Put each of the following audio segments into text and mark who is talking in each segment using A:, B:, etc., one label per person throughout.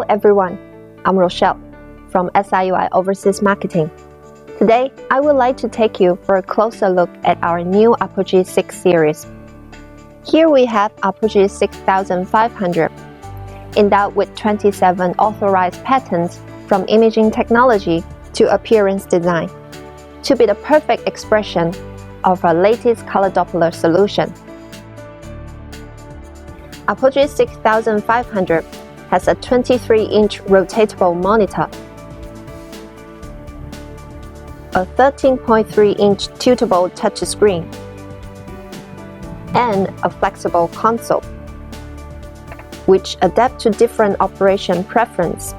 A: Hello everyone, I'm Rochelle from SIUI Overseas Marketing. Today, I would like to take you for a closer look at our new Apogee 6 series. Here we have Apogee 6500, endowed with 27 authorized patents from imaging technology to appearance design, to be the perfect expression of our latest color Doppler solution. Apogee 6500 has a 23-inch rotatable monitor, a 13.3-inch tiltable touchscreen, and a flexible console, which adapt to different operation preference.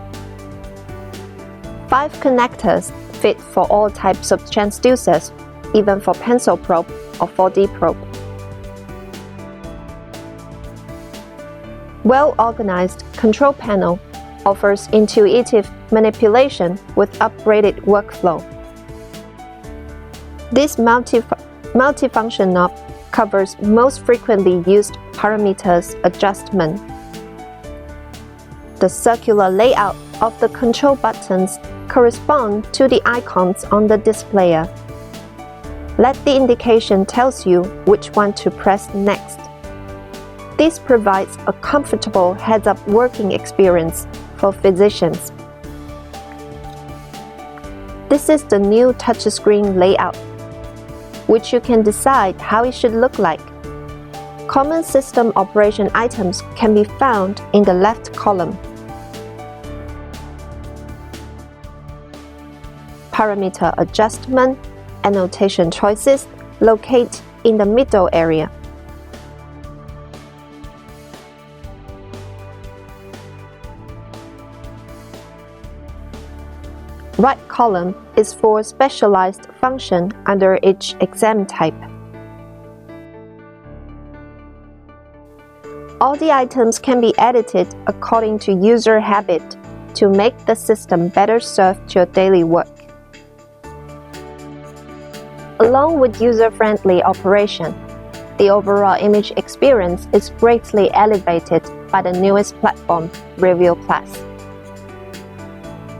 A: 5 connectors fit for all types of transducers, even for pencil probe or 4D probe. Well-organized control panel offers intuitive manipulation with upgraded workflow. This multifunction knob covers most frequently used parameters adjustment. The circular layout of the control buttons correspond to the icons on the display. Let the indication tells you which one to press next. This provides a comfortable heads-up working experience for physicians. This is the new touchscreen layout, which you can decide how it should look like. Common system operation items can be found in the left column. Parameter adjustment and annotation choices locate in the middle area. Right column is for specialized function under each exam type. All the items can be edited according to user habit to make the system better served your daily work. Along with user-friendly operation, the overall image experience is greatly elevated by the newest platform, Review Plus.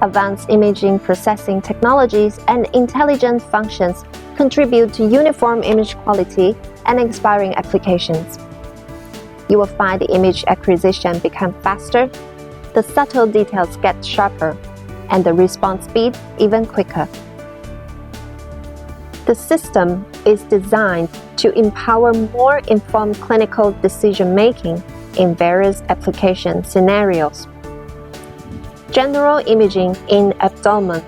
A: Advanced imaging processing technologies and intelligent functions contribute to uniform image quality and inspiring applications. You will find the image acquisition become faster, the subtle details get sharper, and the response speed even quicker. The system is designed to empower more informed clinical decision-making in various application scenarios. General imaging in abdomen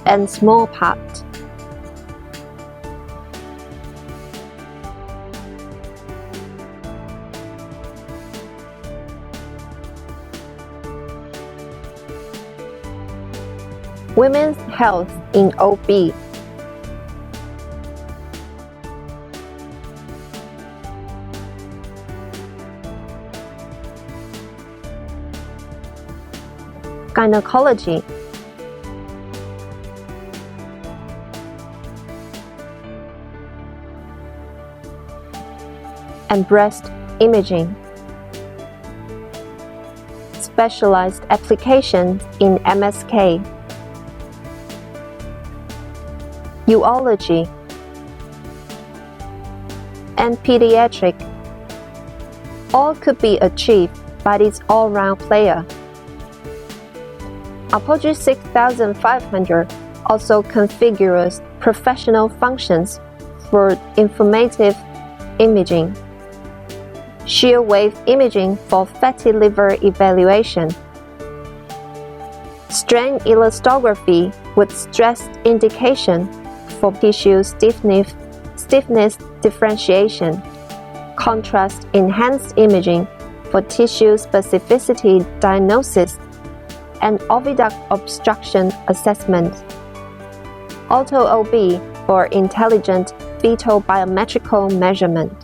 A: and small part. Women's health in OB. Gynecology. And breast imaging. Specialized applications in MSK. Urology and pediatric. All could be achieved by this all-round player. Apogee 6500 also configures professional functions for informative imaging, shear wave imaging for fatty liver evaluation, strain elastography with stress indication for tissue stiffness differentiation, contrast enhanced imaging for tissue specificity diagnosis, and oviduct obstruction assessment. Auto OB for intelligent fetal biometrical measurement.